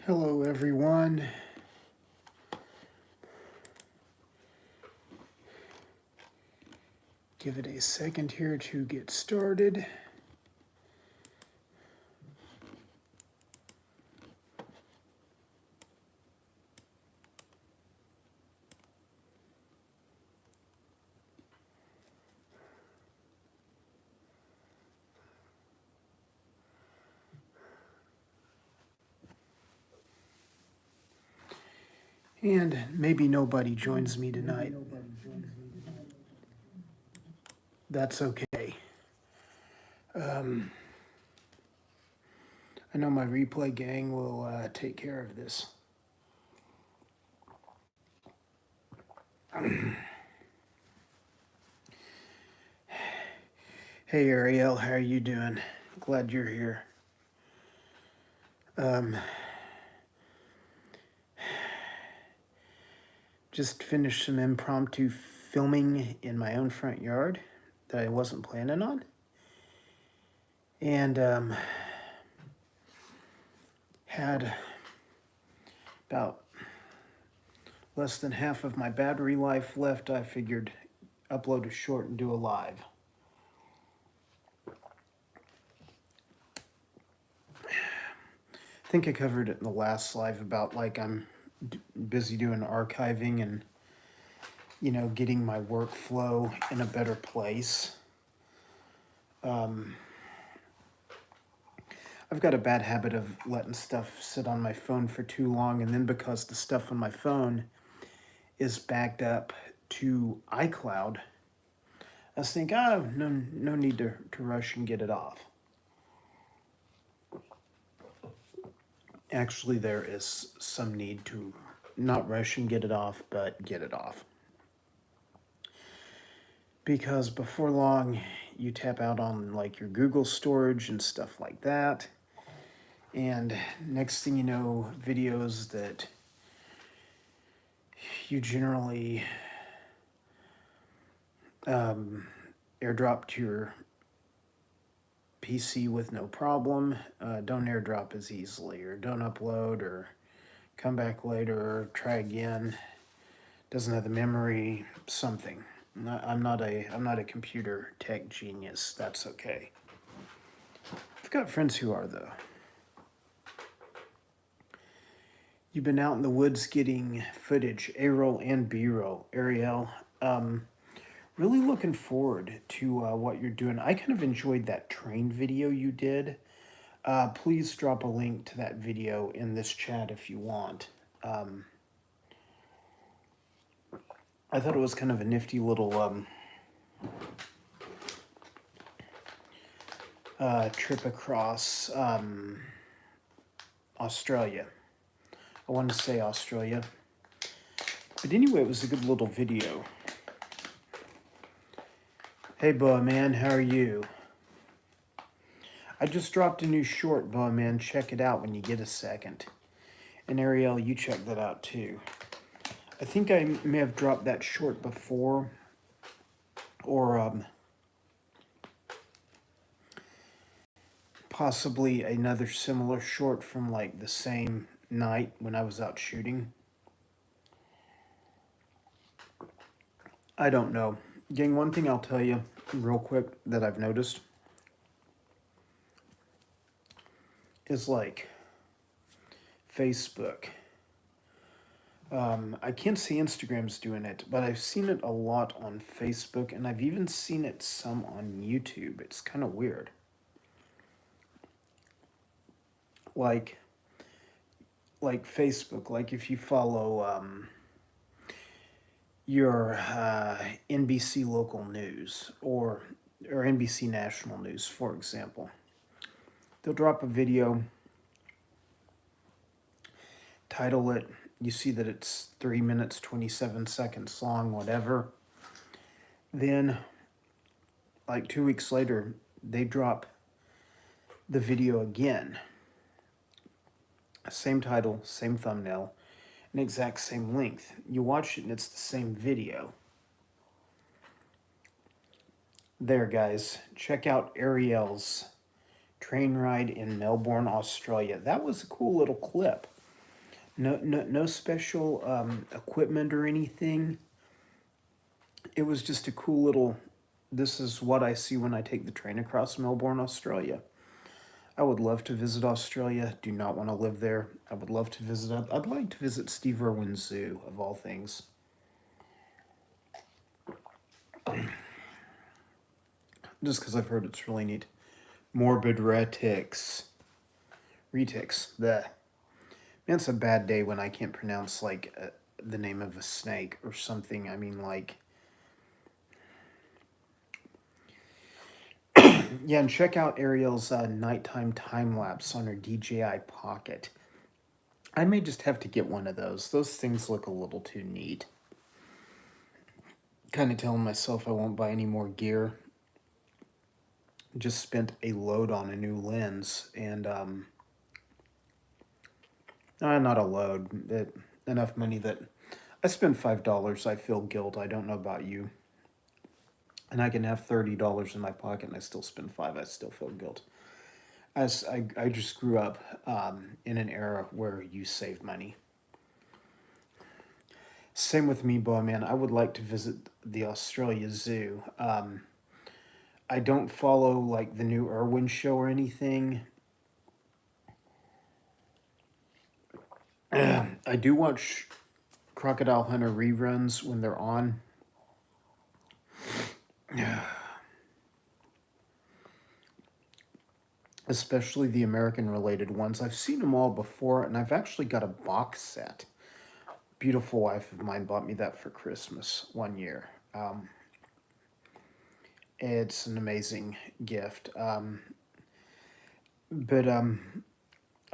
Hello everyone. Give it a second here to get started. And maybe nobody joins me tonight. That's okay. I know my replay gang will take care of this. Hey Ariel, how are you doing? Glad you're here. Just finished some impromptu filming in my own front yard that I wasn't planning on. And had about less than half of my battery life left. I figured upload a short and do a live. I think I covered it in the last live about like I'm busy doing archiving and, you know, getting my workflow in a better place. I've got a bad habit of letting stuff sit on my phone for too long, and then because the stuff on my phone is backed up to iCloud, I was thinking, oh, no need to rush and get it off. Actually, there is some need to not rush and get it off, but get it off. Because before long, you tap out on like your Google storage and stuff like that. And next thing you know, videos that you generally airdrop to your PC with no problem, don't airdrop as easily, or don't upload, or come back later, or try again, doesn't have the memory, something. I'm not a computer tech genius. That's okay. I've got friends who are, though. You've been out in the woods getting footage, A-roll and B-roll, Ariel. Really looking forward to what you're doing. I kind of enjoyed that train video you did. Please drop a link to that video in this chat if you want. I thought it was kind of a nifty little trip across Australia. I wanted to say Australia. But anyway, it was a good little video. Hey, Boa Man, how are you? I just dropped a new short, Boa Man. Check it out when you get a second. And Ariel, you check that out too. I think I may have dropped that short before, or possibly another similar short from like the same night when I was out shooting. I don't know. Gang, one thing I'll tell you real quick that I've noticed is like Facebook. I can't see Instagram's doing it, but I've seen it a lot on Facebook, and I've even seen it some on YouTube. It's kind of weird. Like Facebook, like if you follow your NBC local news or NBC national news, for example, they'll drop a video, title it, you see that it's 3 minutes, 27 seconds long, whatever. Then, like 2 weeks later, they drop the video again. Same title, same thumbnail, an exact same length. You watch it and it's the same video. There, guys. Check out Ariel's train ride in Melbourne, Australia. That was a cool little clip. No special equipment or anything. It was just a cool little. This is what I see when I take the train across Melbourne, Australia. I would love to visit Australia. Do not want to live there. I would love to visit. I'd like to visit Steve Irwin's zoo, of all things. Just because I've heard it's really neat. Morbid retics. Retics. The Man, it's a bad day when I can't pronounce, like, the name of a snake or something. I mean, like... Yeah, and check out Ariel's nighttime time-lapse on her DJI Pocket. I may just have to get one of those. Those things look a little too neat. Kind of telling myself I won't buy any more gear. Just spent a load on a new lens, and not a load, but enough money that I spend $5. I feel guilt. I don't know about you. And I can have $30 in my pocket and I still spend $5. I still feel guilt. As I just grew up in an era where you save money. Same with me, boy, man. I would like to visit the Australia Zoo. I don't follow like the new Irwin show or anything. I do watch Crocodile Hunter reruns when they're on. Especially the American related ones. I've seen them all before, and I've actually got a box set. Beautiful wife of mine bought me that for Christmas one year. It's an amazing gift. But a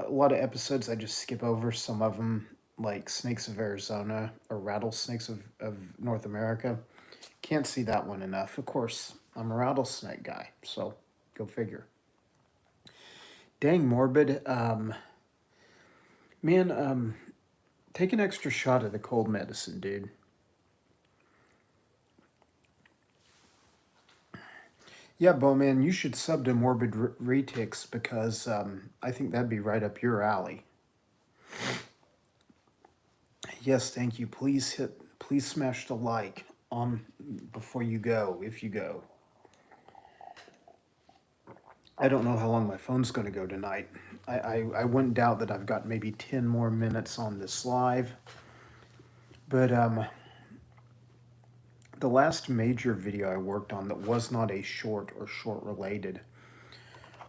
lot of episodes I just skip over. Some of them, like Snakes of Arizona or Rattlesnakes of North America. Can't see that one enough. Of course, I'm a rattlesnake guy, so go figure. Dang, Morbid. Man, take an extra shot of the cold medicine, dude. Yeah, Bowman, you should sub to Morbid Retics because I think that'd be right up your alley. Yes, thank you. Please smash the like on before you go, if you go. I don't know how long my phone's going to go tonight. I wouldn't doubt that I've got maybe 10 more minutes on this live. But the last major video I worked on that was not a short or short related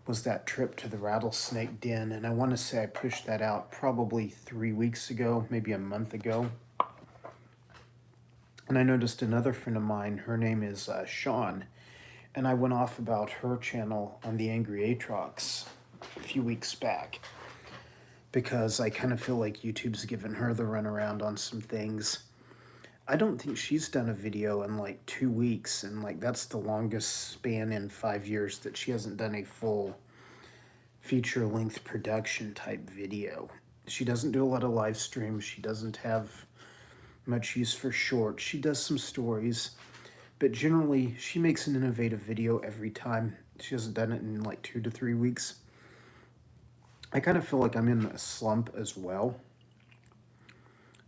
was that trip to the rattlesnake den. And I want to say I pushed that out probably 3 weeks ago, maybe a month ago. And I noticed another friend of mine, her name is Sean, and I went off about her channel on the Angry Aatrox a few weeks back because I kind of feel like YouTube's given her the runaround on some things. I don't think she's done a video in like 2 weeks, and like that's the longest span in 5 years that she hasn't done a full feature-length production type video. She doesn't do a lot of live streams. She doesn't have much use for short. She does some stories, but generally she makes an innovative video every time. She hasn't done it in like 2 to 3 weeks. I kind of feel like I'm in a slump as well.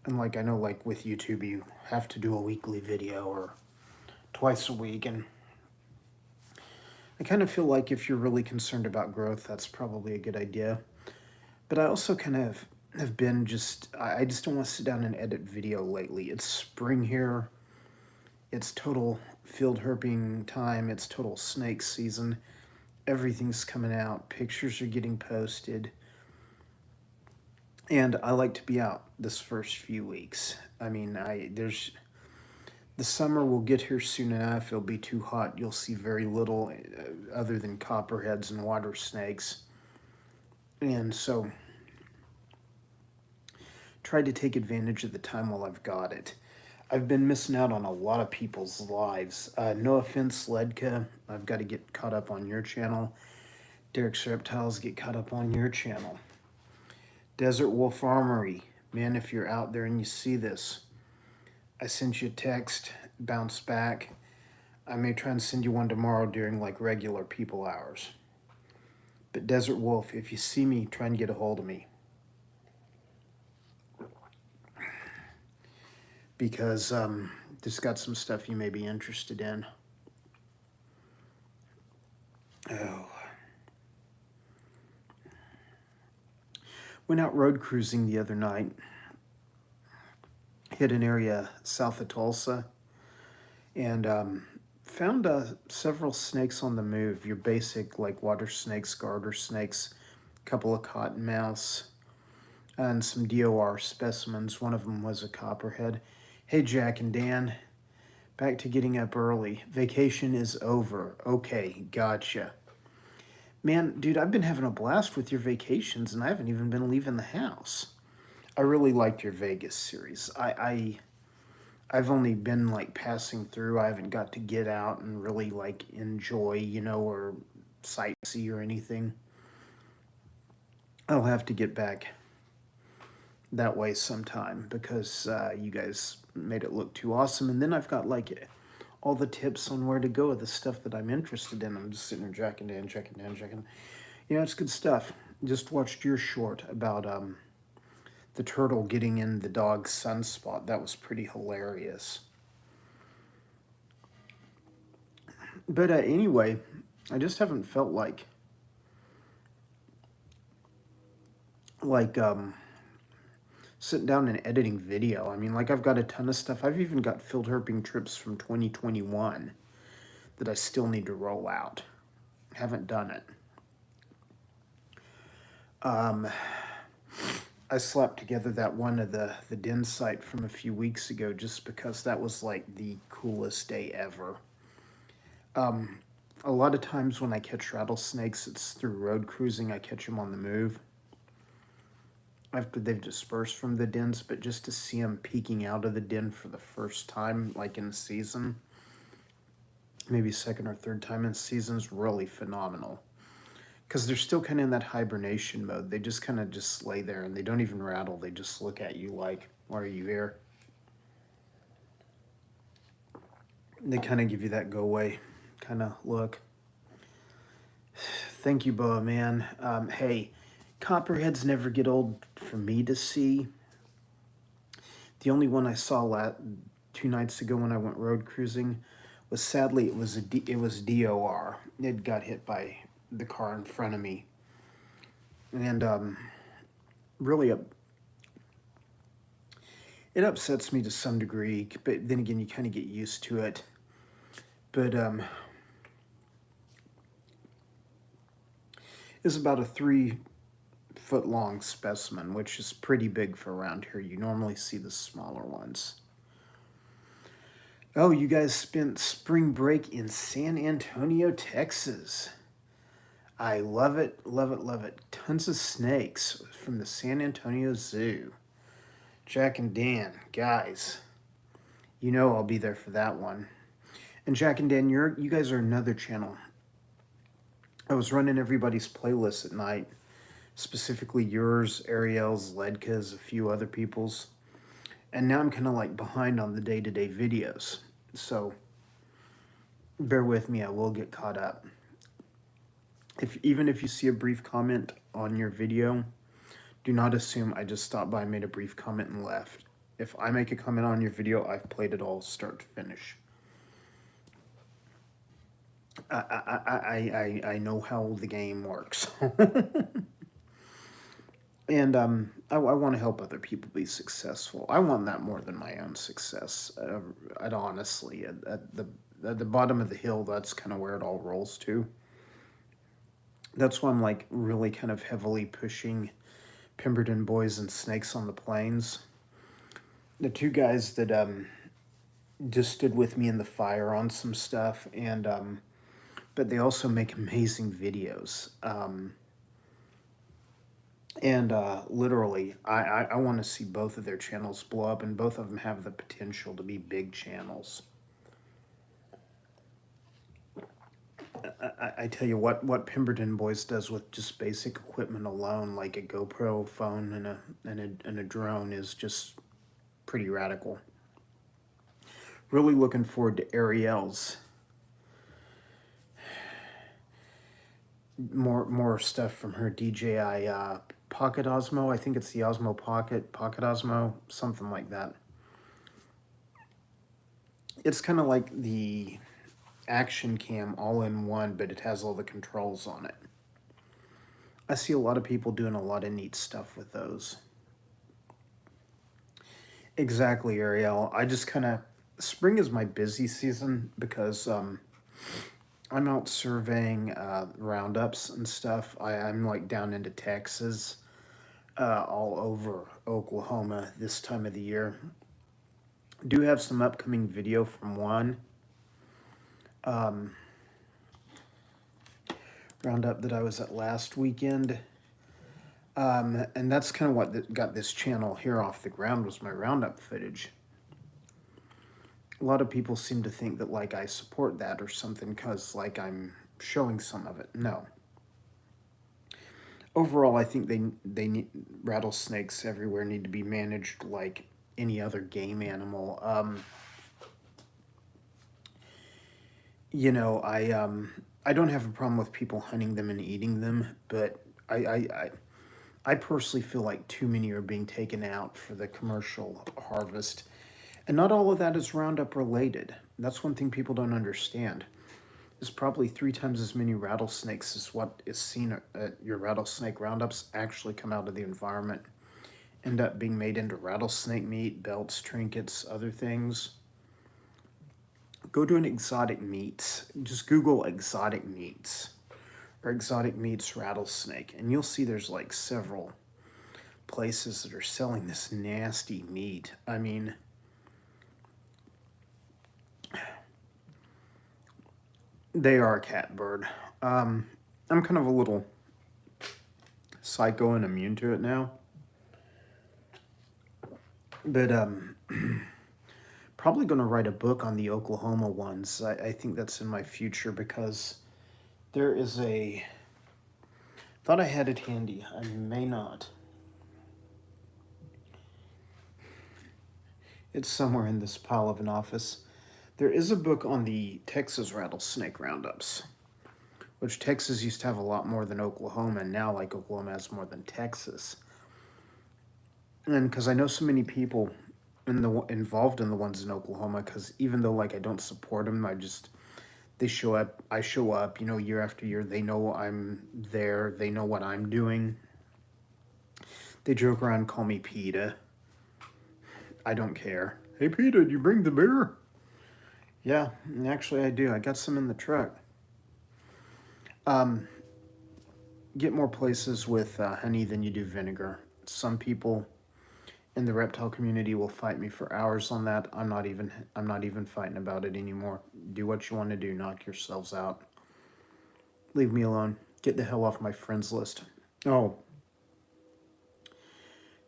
And like I know like with YouTube you have to do a weekly video or twice a week, and I kind of feel like if you're really concerned about growth, that's probably a good idea. But I also kind of have been I just don't want to sit down and edit video lately. It's spring here. It's total field herping time. It's total snake season. Everything's coming out. Pictures are getting posted. And I like to be out this first few weeks. I mean, the summer will get here soon enough. It'll be too hot. You'll see very little other than copperheads and water snakes. And so try to take advantage of the time while I've got it. I've been missing out on a lot of people's lives. No offense, Ledka. I've got to get caught up on your channel. Derek's Reptiles, get caught up on your channel. Desert Wolf Armory. Man, if you're out there and you see this, I sent you a text, bounce back. I may try and send you one tomorrow during like regular people hours. But Desert Wolf, if you see me, try and get a hold of me. because just got some stuff you may be interested in. Oh. Went out road cruising the other night. Hit an area south of Tulsa. And found several snakes on the move. Your basic like water snakes, garter snakes, a couple of cottonmouths, and some DOR specimens. One of them was a copperhead. Hey, Jack and Dan. Back to getting up early. Vacation is over. Okay, gotcha. Man, dude, I've been having a blast with your vacations, and I haven't even been leaving the house. I really liked your Vegas series. I've only been like passing through. I haven't got to get out and really like enjoy, you know, or sightsee or anything. I'll have to get back that way sometime because you guys made it look too awesome. And then I've got like all the tips on where to go, the stuff that I'm interested in. I'm just sitting there checking. You know, it's good stuff. Just watched your short about the turtle getting in the dog's sunspot. That was pretty hilarious. But anyway, I just haven't felt like sitting down and editing video. I mean, like I've got a ton of stuff. I've even got field herping trips from 2021 that I still need to roll out. Haven't done it. I slapped together that one of the den site from a few weeks ago just because that was like the coolest day ever. A lot of times when I catch rattlesnakes, it's through road cruising. I catch them on the move after they've dispersed from the dens, but just to see them peeking out of the den for the first time, like in the season, maybe second or third time in season, is really phenomenal. Because they're still kind of in that hibernation mode. They just kind of just lay there and they don't even rattle. They just look at you like, why are you here? They kind of give you that go away kind of look. Thank you, Boa, man. Hey, copperheads never get old for me to see. The only one I saw 2 nights ago when I went road cruising was, sadly, it was DOR. It got hit by the car in front of me, and really it upsets me to some degree, but then again you kind of get used to it. But it's about a 3-foot long specimen, which is pretty big for around here. You normally see the smaller ones. Oh, you guys spent spring break in San Antonio, Texas. I love it, love it, love it. Tons of snakes from the San Antonio Zoo. Jack and Dan, guys, you know I'll be there for that one. And Jack and Dan, you guys are another channel. I was running everybody's playlist at night, specifically yours, Ariel's, Ledka's, a few other people's. And now I'm kind of like behind on the day-to-day videos. So bear with me, I will get caught up. Even if you see a brief comment on your video, do not assume I just stopped by, made a brief comment, and left. If I make a comment on your video, I've played it all start to finish. I know how the game works. And I want to help other people be successful. I want that more than my own success. I'd honestly, at the bottom of the hill, that's kind of where it all rolls to. That's why I'm like really kind of heavily pushing Pemberton Boys and Snakes on the Plains. The 2 guys that just stood with me in the fire on some stuff, and but they also make amazing videos. And literally, I want to see both of their channels blow up, and both of them have the potential to be big channels. I tell you what Pemberton Boys does with just basic equipment alone, like a GoPro phone and a drone, is just pretty radical. Really looking forward to Ariel's. More stuff from her DJI Pocket Osmo. I think it's the Osmo Pocket Osmo, something like that. It's kind of like the action cam all in one, but it has all the controls on it. I see a lot of people doing a lot of neat stuff with those. Exactly, Ariel. I just kind of, spring is my busy season because I'm out surveying roundups and stuff. I'm like down into Texas, all over Oklahoma this time of the year. Do have some upcoming video from one roundup that I was at last weekend. And that's kind of what got this channel here off the ground, was my roundup footage. A lot of people seem to think that like I support that or something because like I'm showing some of it. No. Overall, I think they need, rattlesnakes everywhere need to be managed like any other game animal. You know, I don't have a problem with people hunting them and eating them, but I personally feel like too many are being taken out for the commercial harvest. And not all of that is Roundup related. That's one thing people don't understand. There's probably 3 times as many rattlesnakes as what is seen at your rattlesnake roundups actually come out of the environment, end up being made into rattlesnake meat, belts, trinkets, other things. Go to an exotic meats. Just Google exotic meats or exotic meats rattlesnake, and you'll see there's like several places that are selling this nasty meat. I mean, they are a cat bird. I'm kind of a little psycho and immune to it now. But probably going to write a book on the Oklahoma ones. I think that's in my future because there is a... Thought I had it handy. I may not. It's somewhere in this pile of an office. There is a book on the Texas rattlesnake roundups, which Texas used to have a lot more than Oklahoma, and now like Oklahoma has more than Texas. And because I know so many people involved in the ones in Oklahoma, because even though like I don't support them, they show up. I show up, you know, year after year. They know I'm there. They know what I'm doing. They joke around, call me PETA. I don't care. Hey PETA, did you bring the beer? Yeah, actually I do. I got some in the truck. Get more places with honey than you do vinegar. Some people in the reptile community will fight me for hours on that. I'm not even fighting about it anymore. Do what you want to do. Knock yourselves out. Leave me alone. Get the hell off my friends list. Oh,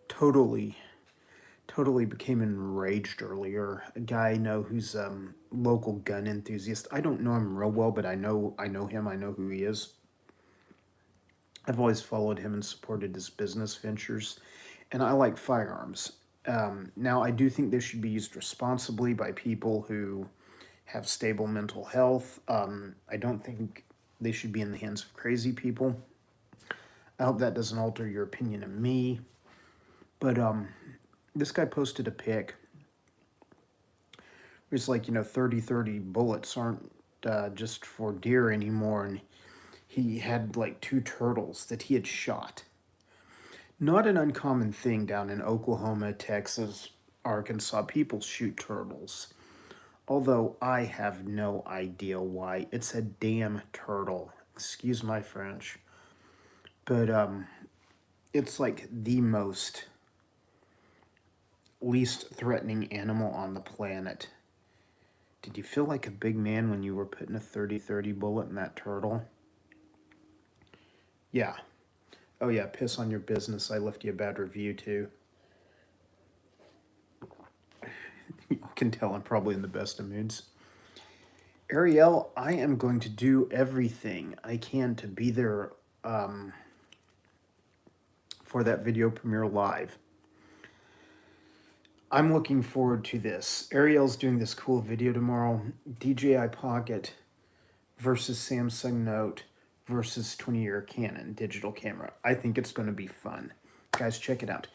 totally became enraged earlier. A guy I know who's local gun enthusiast. I don't know him real well, but I know him. I know who he is. I've always followed him and supported his business ventures, and I like firearms. Now, I do think they should be used responsibly by people who have stable mental health. I don't think they should be in the hands of crazy people. I hope that doesn't alter your opinion of me. But this guy posted a pic. It's like, 30-30 bullets aren't just for deer anymore, and he had like 2 turtles that he had shot. Not an uncommon thing down in Oklahoma, Texas, Arkansas. People shoot turtles. Although I have no idea why. It's a damn turtle. Excuse my French. But it's like the most least threatening animal on the planet. Did you feel like a big man when you were putting a 30-30 bullet in that turtle? Yeah. Oh yeah, piss on your business. I left you a bad review too. You can tell I'm probably in the best of moods. Ariel, I am going to do everything I can to be there for that video premiere live. I'm looking forward to this. Ariel's doing this cool video tomorrow. DJI Pocket versus Samsung Note versus 20-year Canon digital camera. I think it's going to be fun. Guys, check it out.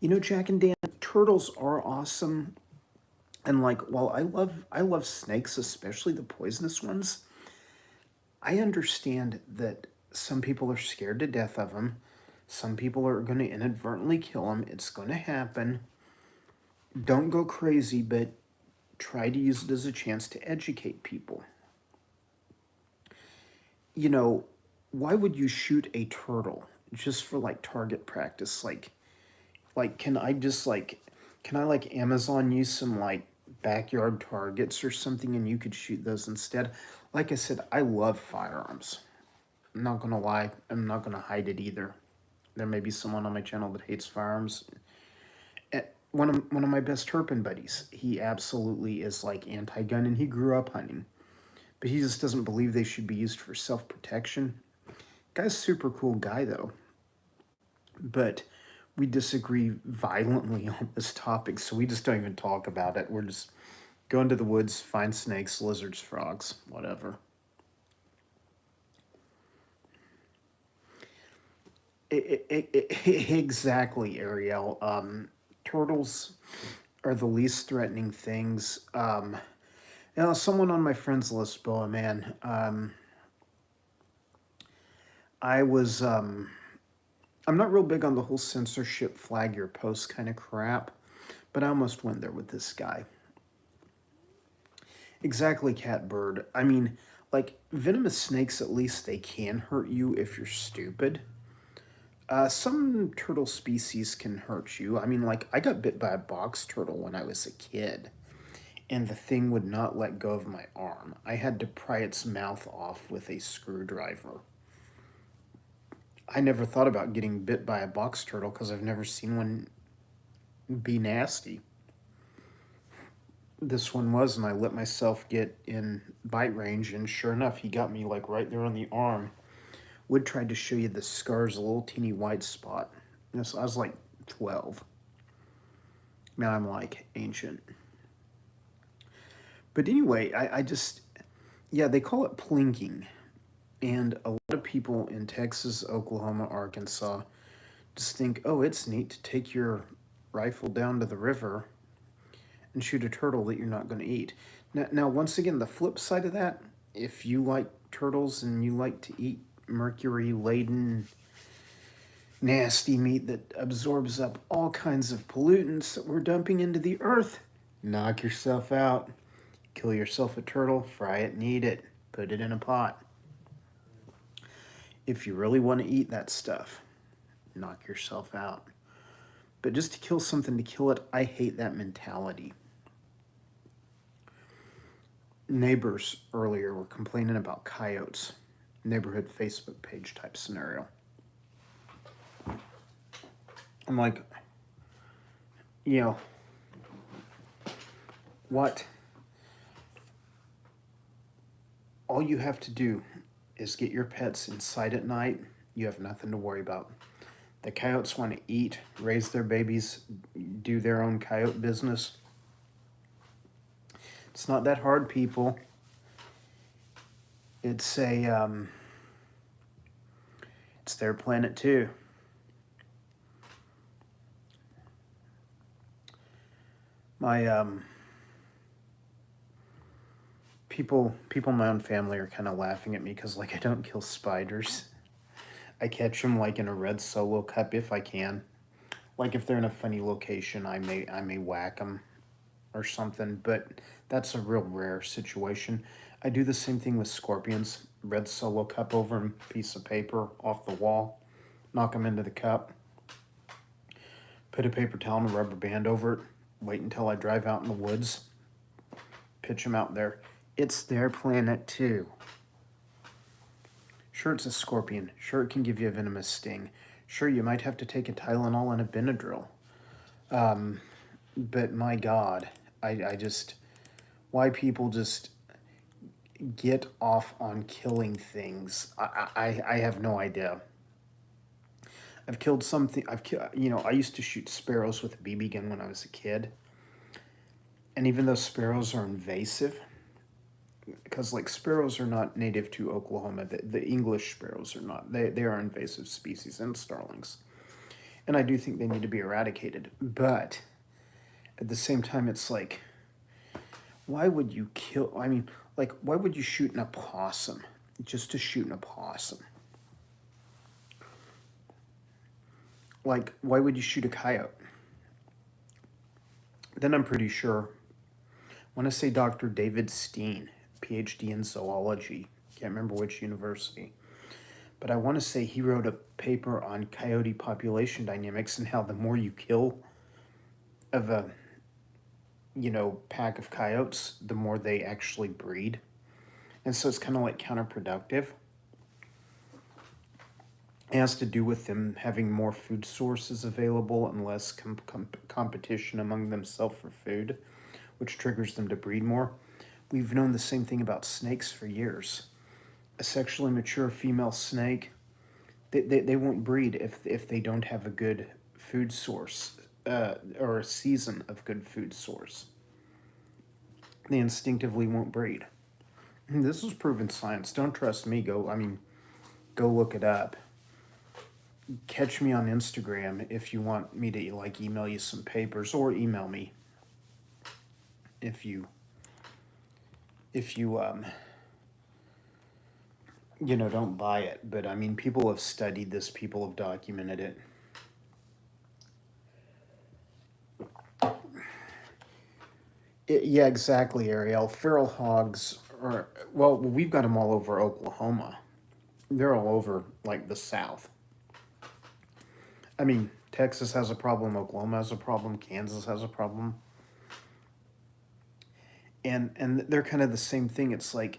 You know, Jack and Dan, turtles are awesome. And like, while I love snakes, especially the poisonous ones, I understand that some people are scared to death of them. Some people are going to inadvertently kill them. It's going to happen. Don't go crazy, but try to use it as a chance to educate people. You know, why would you shoot a turtle just for like target practice? Like can I like Amazon you some like backyard targets or something and you could shoot those instead? Like I said, I love firearms. I'm not gonna lie, I'm not gonna hide it either. There may be someone on my channel that hates firearms. One of my best herping buddies, he absolutely is like anti-gun, and he grew up hunting, but he just doesn't believe they should be used for self-protection. Guy's a super cool guy though, but we disagree violently on this topic, so we just don't even talk about it. We're just go into the woods, find snakes, lizards, frogs, whatever. Exactly, Ariel. Turtles are the least threatening things. Someone on my friends list, Boa man. I was. I'm not real big on the whole censorship flag your post kind of crap, but I almost went there with this guy. Exactly, Catbird. I mean, like venomous snakes, at least they can hurt you if you're stupid. Some turtle species can hurt you. I mean, like I got bit by a box turtle when I was a kid, and the thing would not let go of my arm. I had to pry its mouth off with a screwdriver. I never thought about getting bit by a box turtle because I've never seen one be nasty. This one was, and I let myself get in bite range, and sure enough, he got me like right there on the arm. Would try to show you the scars, a little teeny white spot. So I was like 12. Now I'm like ancient. But anyway, I just, yeah, they call it plinking. And a lot of people in Texas, Oklahoma, Arkansas just think, oh, it's neat to take your rifle down to the river and shoot a turtle that you're not going to eat. Now, once again, the flip side of that, if you like turtles and you like to eat mercury laden, nasty meat that absorbs up all kinds of pollutants that we're dumping into the earth, knock yourself out. Kill yourself a turtle, fry it and eat it. Put it in a pot. If you really want to eat that stuff, knock yourself out. But just to kill something to kill it, I hate that mentality. Neighbors earlier were complaining about coyotes. Neighborhood Facebook page type scenario. I'm like, you know, what? All you have to do is get your pets inside at night. You have nothing to worry about. The coyotes want to eat, raise their babies, do their own coyote business. It's not that hard, people. It's it's their planet too. My people in my own family are kind of laughing at me because like I don't kill spiders. I catch them like in a red Solo cup if I can. Like if they're in a funny location, I may whack them or something, but that's a real rare situation. I do the same thing with scorpions. Red Solo cup over them, piece of paper off the wall, knock them into the cup, put a paper towel and a rubber band over it, wait until I drive out in the woods, pitch them out there. It's their planet too. Sure, it's a scorpion. Sure, it can give you a venomous sting. Sure, you might have to take a Tylenol and a Benadryl. But my God, I just, why people just get off on killing things, I have no idea. I've killed something, I used to shoot sparrows with a BB gun when I was a kid. And even though sparrows are invasive, because like sparrows are not native to Oklahoma, the English sparrows are not. They are invasive species, and starlings. And I do think they need to be eradicated. But at the same time, it's like, Why would you kill? I mean, like, why would you shoot an opossum just to shoot an opossum? Like, why would you shoot a coyote? Then I'm pretty sure. I want to say Dr. David Steen, PhD in zoology. Can't remember which university. But I want to say he wrote a paper on coyote population dynamics and how the more you kill of a, pack of coyotes, the more they actually breed. And so it's kind of like counterproductive. It has to do with them having more food sources available and less competition among themselves for food, which triggers them to breed more. We've known the same thing about snakes for years. A sexually mature female snake, they won't breed if they don't have a good food source or a season of good food source. They instinctively won't breed. This is proven science. Don't trust me. Go look it up. Catch me on Instagram if you want me to like email you some papers, or email me if you don't buy it. But I mean, people have studied this, people have documented it. Yeah, exactly, Ariel. Feral hogs are, well, we've got them all over Oklahoma. They're all over like the South. I mean, Texas has a problem, Oklahoma has a problem, Kansas has a problem. And they're kind of the same thing. It's like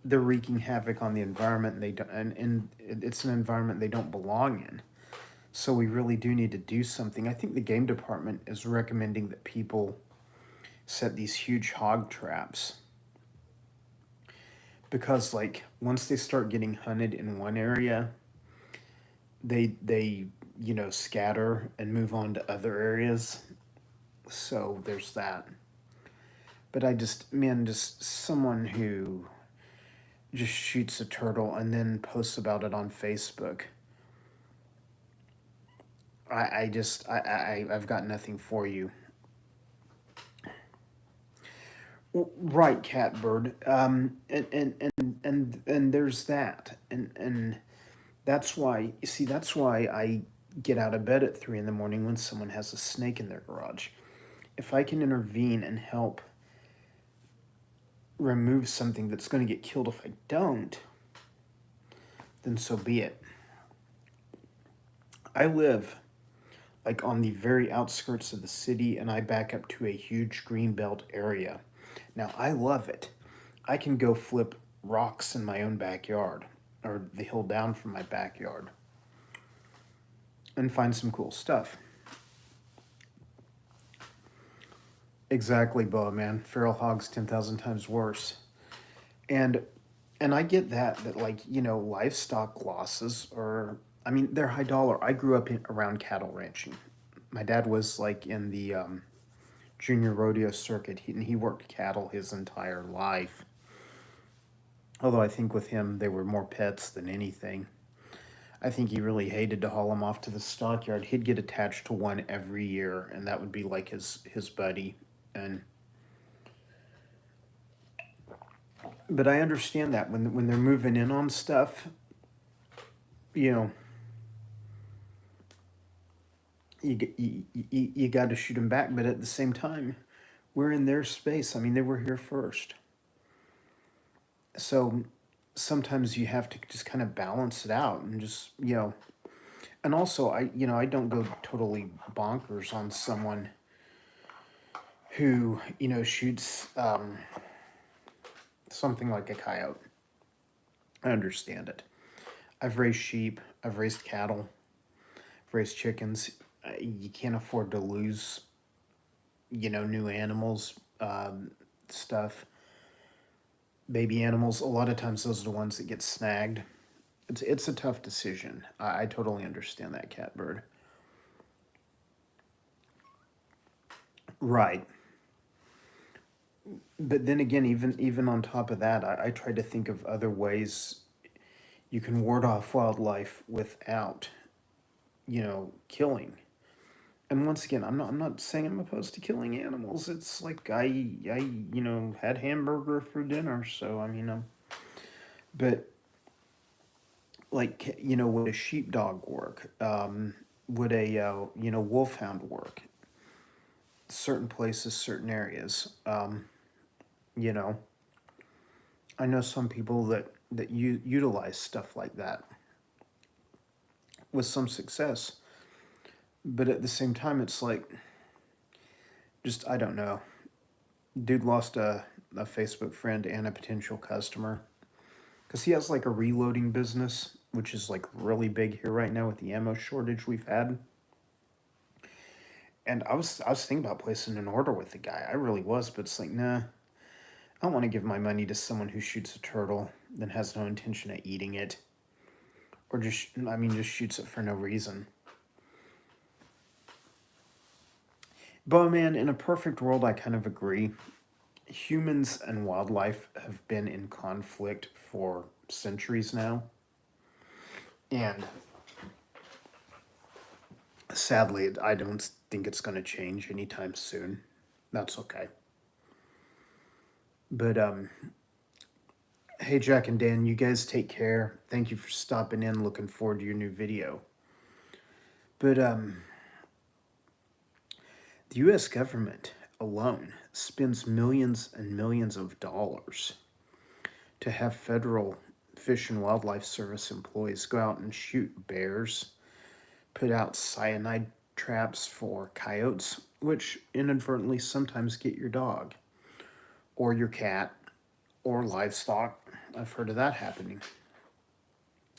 they're wreaking havoc on the environment, and they don't, and it's an environment they don't belong in. So we really do need to do something. I think the game department is recommending that people set these huge hog traps, because like once they start getting hunted in one area, they scatter and move on to other areas. So there's that. But just someone who just shoots a turtle and then posts about it on Facebook. I've got nothing for you. Right, Catbird. And there's that, and that's why. You see, that's why I get out of bed at 3 in the morning when someone has a snake in their garage. If I can intervene and help remove something that's going to get killed if I don't, then so be it. I live like on the very outskirts of the city, and I back up to a huge greenbelt area. Now, I love it. I can go flip rocks in my own backyard, or the hill down from my backyard, and find some cool stuff. Exactly, Boa, man. Feral hogs 10,000 times worse. And and I get that like, livestock losses are, I mean, they're high dollar. I grew up around cattle ranching. My dad was like in the junior rodeo circuit, and he worked cattle his entire life. Although I think with him, they were more pets than anything. I think he really hated to haul them off to the stockyard. He'd get attached to one every year, and that would be like his buddy. And but I understand that when they're moving in on stuff, you know, you got to shoot them back. But at the same time, we're in their space. I mean, they were here first. So sometimes you have to just kind of balance it out, and just, and also I don't go totally bonkers on someone who, shoots something like a coyote. I understand it. I've raised sheep, I've raised cattle, I've raised chickens. You can't afford to lose, new animals, stuff. Baby animals, a lot of times those are the ones that get snagged. It's a tough decision. I totally understand that, Catbird. Right. But then again, even on top of that, I try to think of other ways you can ward off wildlife without, killing. And once again, I'm not saying I'm opposed to killing animals. It's like had hamburger for dinner, so I mean, but like, would a sheepdog work? Would a wolfhound work? Certain places, certain areas. You know, I know some people that utilize stuff like that with some success, but at the same time, it's like, just I don't know. Dude lost a Facebook friend and a potential customer because he has like a reloading business, which is like really big here right now with the ammo shortage we've had. And I was thinking about placing an order with the guy. I really was, but it's like, nah, I don't want to give my money to someone who shoots a turtle then has no intention of eating it, or just shoots it for no reason. But man, in a perfect world, I kind of agree. Humans and wildlife have been in conflict for centuries now, and sadly, I don't think it's going to change anytime soon. That's okay. But hey, Jack and Dan, you guys take care. Thank you for stopping in. Looking forward to your new video. But the U.S. government alone spends millions and millions of dollars to have federal Fish and Wildlife Service employees go out and shoot bears, put out cyanide traps for coyotes, which inadvertently sometimes get your dog or your cat or livestock. I've heard of that happening.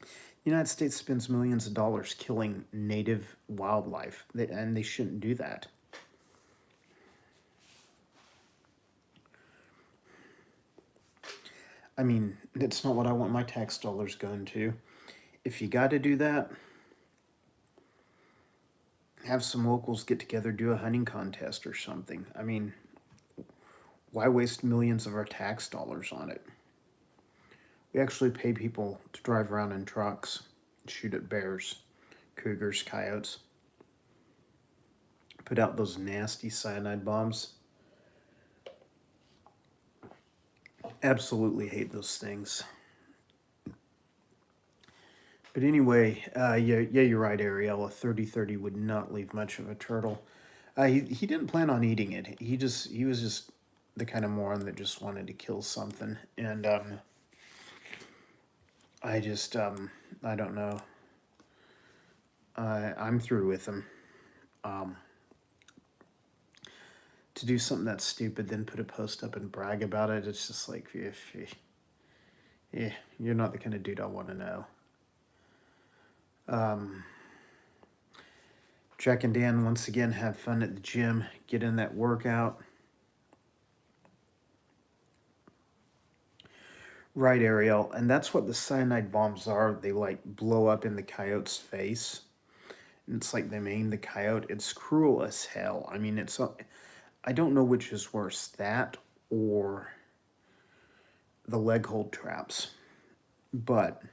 The United States spends millions of dollars killing native wildlife, and they shouldn't do that. I mean, that's not what I want my tax dollars going to. If you got to do that, have some locals get together, do a hunting contest or something. I mean, why waste millions of our tax dollars on it? We actually pay people to drive around in trucks and shoot at bears, cougars, coyotes, put out those nasty cyanide bombs. Absolutely hate those things. But anyway, yeah, you're right, Ariel. A 30-30 would not leave much of a turtle. He didn't plan on eating it. He was just the kind of moron that just wanted to kill something. And I don't know. I'm through with him. To do something that's stupid, then put a post up and brag about it, it's just like, yeah, you're not the kind of dude I want to know. Jack and Dan, once again, have fun at the gym. Get in that workout. Right, Ariel. And that's what the cyanide bombs are. They like blow up in the coyote's face. And it's like they maim the coyote. It's cruel as hell. I mean, I don't know which is worse, that or the leg hold traps. But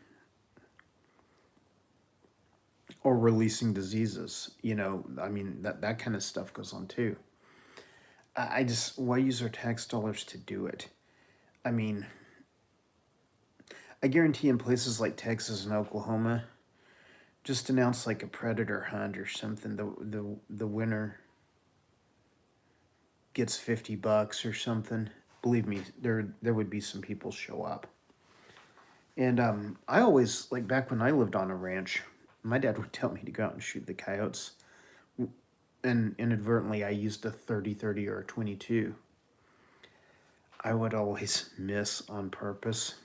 or releasing diseases, I mean, that kind of stuff goes on too. I just, why use our tax dollars to do it? I mean, I guarantee in places like Texas and Oklahoma, just announce like a predator hunt or something. The winner gets $50 or something. Believe me, there would be some people show up. And I always, like back when I lived on a ranch, my dad would tell me to go out and shoot the coyotes. And inadvertently, I used a 30-30 or a 22. I would always miss on purpose.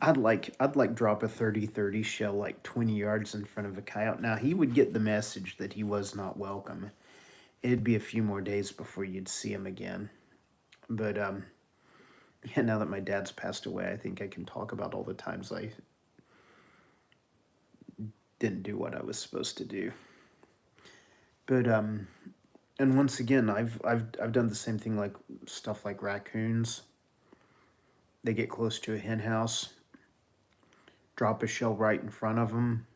I'd like drop a 30-30 shell like 20 yards in front of a coyote. Now, he would get the message that he was not welcome. It'd be a few more days before you'd see him again. But yeah, now that my dad's passed away, I think I can talk about all the times I didn't do what I was supposed to do. But and once again, I've done the same thing, like stuff like raccoons. They get close to a hen house, drop a shell right in front of them.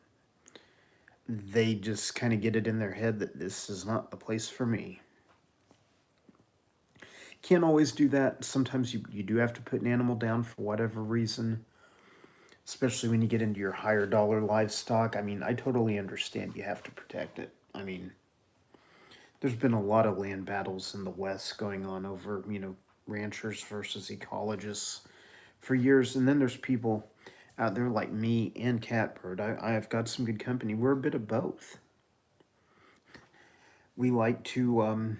they just kind of get it in their head that this is not the place for me. Can't always do that. Sometimes you do have to put an animal down for whatever reason, especially when you get into your higher dollar livestock. I mean, I totally understand you have to protect it. I mean, there's been a lot of land battles in the West going on over, ranchers versus ecologists for years. And then there's people out there like me and Catbird. I've got some good company. We're a bit of both. We like to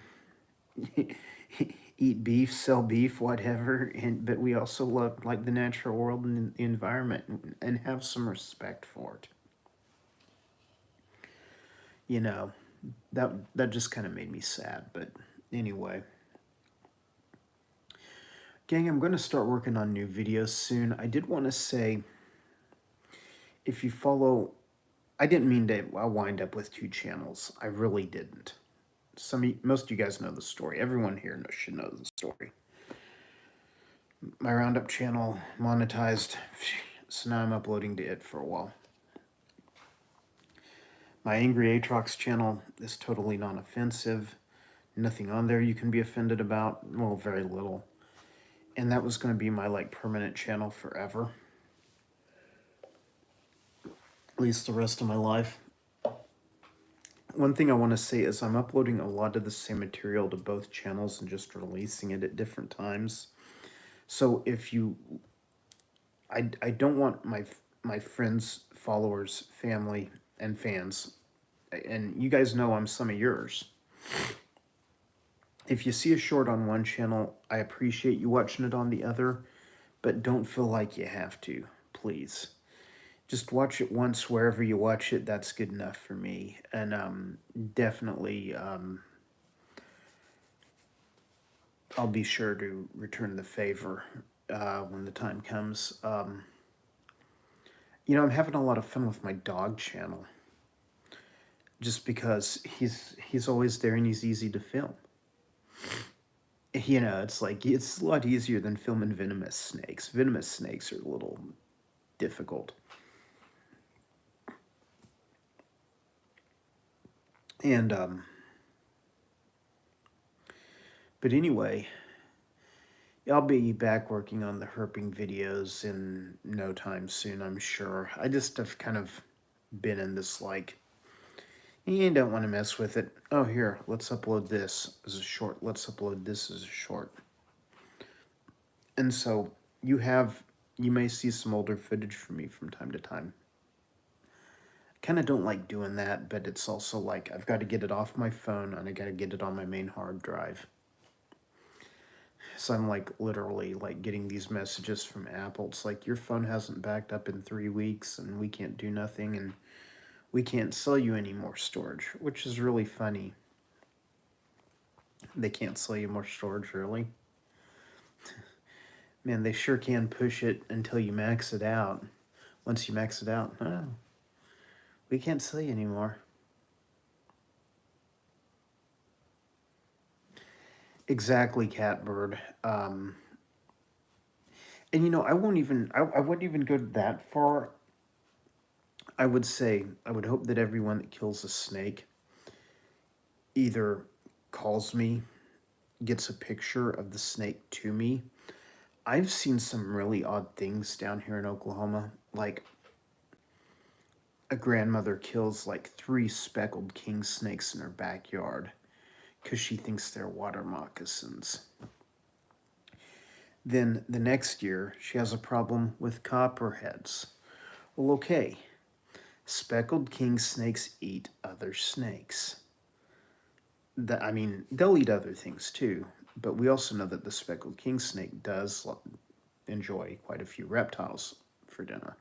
eat beef, sell beef, whatever, but we also love like the natural world and the environment and have some respect for it. You know, that just kind of made me sad, but anyway. Gang, I'm going to start working on new videos soon. I did want to say, if you follow, I didn't mean to wind up with 2 channels. I really didn't. Most of you guys know the story. Everyone here should know the story. My Roundup channel monetized, so now I'm uploading to it for a while. My Angry Aatrox channel is totally non-offensive. Nothing on there you can be offended about. Well, very little. And that was going to be my permanent channel forever. At least the rest of my life. One thing I want to say is I'm uploading a lot of the same material to both channels and just releasing it at different times. So if you... I don't want my friends, followers, family, and fans, and you guys know I'm some of yours. If you see a short on one channel, I appreciate you watching it on the other, but don't feel like you have to, please. Just watch it once wherever you watch it. That's good enough for me. And definitely, I'll be sure to return the favor when the time comes. I'm having a lot of fun with my dog channel. Just because he's always there and he's easy to film. It's a lot easier than filming venomous snakes. Venomous snakes are a little difficult. And, but anyway, I'll be back working on the herping videos in no time soon, I'm sure. I just have kind of been in this, you don't want to mess with it. Oh, here, let's upload this as a short. Let's upload this as a short. And so you may see some older footage from me from time to time. I kind of don't like doing that, but it's also I've got to get it off my phone and I got to get it on my main hard drive. So I'm literally getting these messages from Apple. It's your phone hasn't backed up in 3 weeks and we can't do nothing and we can't sell you any more storage, which is really funny. They can't sell you more storage, really? Man, they sure can push it until you max it out. Once you max it out, oh, we can't sell you anymore. Exactly, Catbird. And I wouldn't even go that far. I would hope that everyone that kills a snake either calls me, gets a picture of the snake to me. I've seen some really odd things down here in Oklahoma. A grandmother kills 3 speckled king snakes in her backyard because she thinks they're water moccasins. Then the next year, she has a problem with copperheads. Well, okay. Speckled king snakes eat other snakes. They'll eat other things too, but we also know that the speckled king snake does enjoy quite a few reptiles for dinner.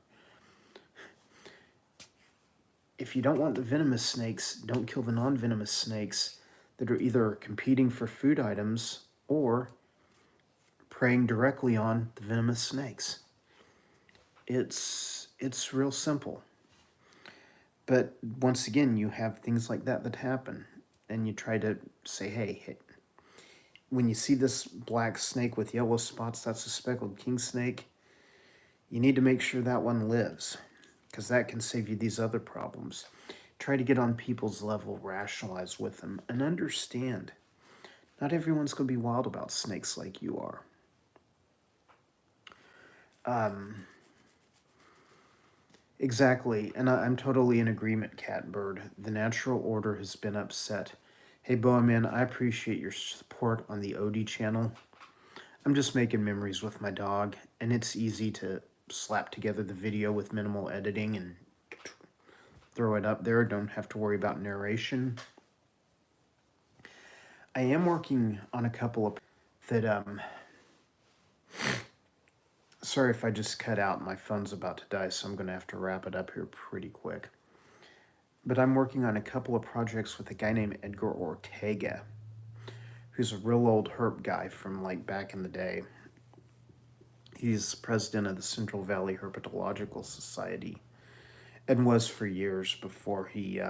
If you don't want the venomous snakes, don't kill the non-venomous snakes that are either competing for food items or preying directly on the venomous snakes. It's real simple. But once again, you have things like that happen, and you try to say, hey, when you see this black snake with yellow spots, that's a speckled king snake. You need to make sure that one lives, because that can save you these other problems. try to get on people's level, rationalize with them, and understand. Not everyone's going to be wild about snakes like you are. Exactly, and I'm totally in agreement, Catbird. The natural order has been upset. Hey, Boaman, I appreciate your support on the OD channel. I'm just making memories with my dog, and it's easy to slap together the video with minimal editing and throw it up there. Don't have to worry about narration. I am working on a couple of that, sorry if I just cut out. My phone's about to die, so I'm going to have to wrap it up here pretty quick. But I'm working on a couple of projects with a guy named Edgar Ortega, who's a real old herp guy from like back in the day. He's president of the Central Valley Herpetological Society, and was for years before he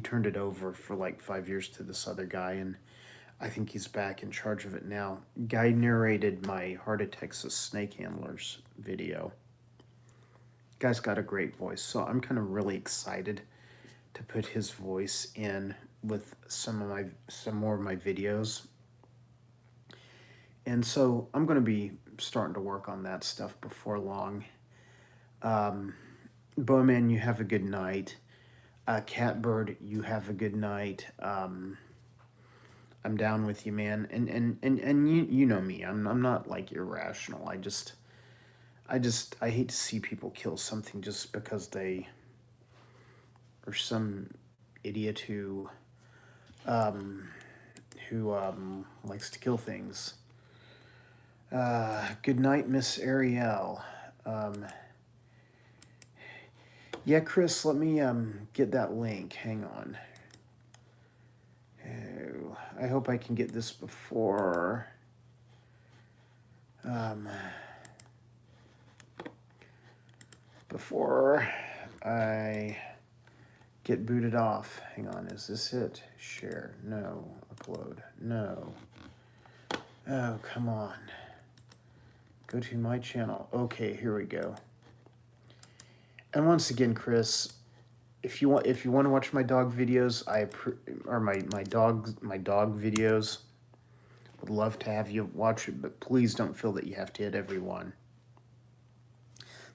turned it over for like 5 years to this other guy, and I think he's back in charge of it now. Guy narrated my Heart of Texas Snake Handlers video. Guy's got a great voice, so I'm kind of really excited to put his voice in with some more of my videos. And so I'm going to be starting to work on that stuff before long. Bowman, you have a good night. Catbird, you have a good night. I'm down with you, man. And you know me. I'm not like irrational. I hate to see people kill something just because they or some idiot who likes to kill things. Good night, Miss Ariel. Yeah, Chris, let me get that link. Hang on. Oh, I hope I can get this before I get booted off. Hang on, is this it? Share. No. Upload. No. Oh, come on. Go to my channel. Okay, here we go. And once again, Chris, if you want to watch my dog videos, my dog videos, would love to have you watch it, but please don't feel that you have to hit every one.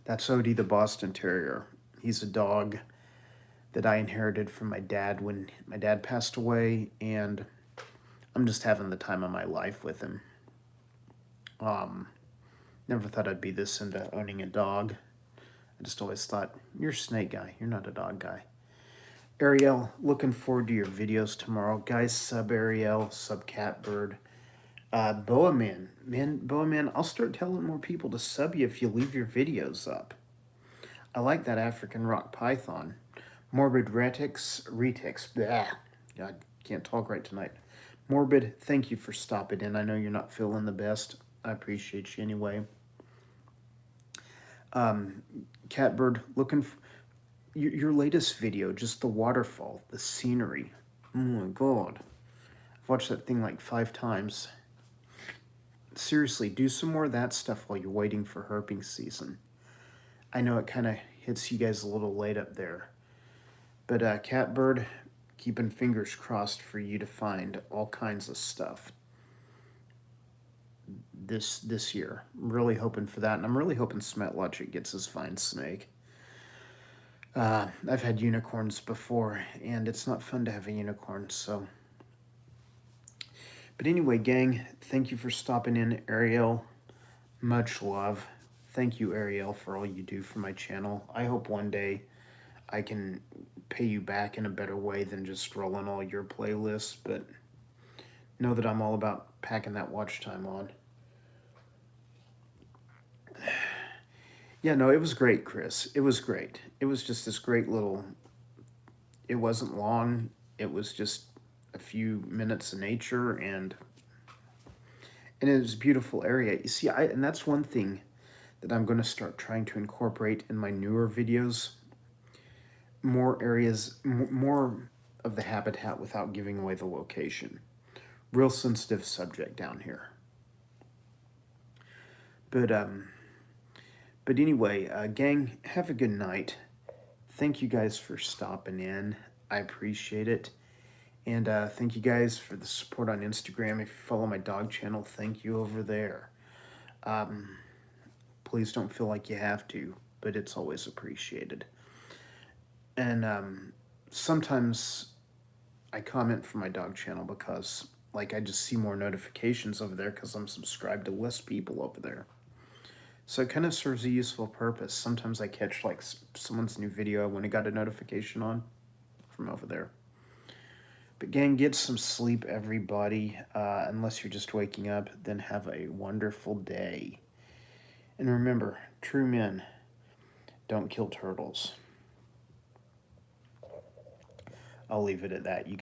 That's Odie the Boston Terrier. He's a dog that I inherited from my dad when my dad passed away, and I'm just having the time of my life with him. Never thought I'd be this into owning a dog. I just always thought, you're a snake guy, you're not a dog guy. Ariel, looking forward to your videos tomorrow. Guys, sub Ariel, sub Catbird. Boaman, I'll start telling more people to sub you if you leave your videos up. I like that African rock python. Morbid Retix, blah. I can't talk right tonight. Morbid, thank you for stopping in. I know you're not feeling the best. I appreciate you anyway. Catbird, looking for your latest video, just the waterfall, the scenery. Oh my god. I've watched that thing like 5 times. Seriously, do some more of that stuff while you're waiting for herping season. I know it kind of hits you guys a little late up there. But Catbird, keeping fingers crossed for you to find all kinds of stuff this year. I'm really hoping for that, and I'm really hoping Smetlogic gets his fine snake. I've had unicorns before, and it's not fun to have a unicorn, so. But anyway, gang, thank you for stopping in. Ariel, much love. Thank you, Ariel, for all you do for my channel. I hope one day I can pay you back in a better way than just rolling all your playlists, but know that I'm all about packing that watch time on. Yeah, no, it was great, Chris. It was great. It was just this great little, it wasn't long. It was just a few minutes of nature, and it was a beautiful area. You see, and that's one thing that I'm going to start trying to incorporate in my newer videos. More areas, more of the habitat without giving away the location. Real sensitive subject down here. But anyway, gang, have a good night. Thank you guys for stopping in. I appreciate it. And thank you guys for the support on Instagram. If you follow my dog channel, thank you over there. Please don't feel like you have to, but it's always appreciated. And sometimes I comment for my dog channel because, like, I just see more notifications over there because I'm subscribed to less people over there. So it kind of serves a useful purpose. Sometimes I catch, like, someone's new video I wouldn't have got a notification on from over there. But gang, get some sleep, everybody. Unless you're just waking up, then have a wonderful day. And remember, true men don't kill turtles. I'll leave it at that. You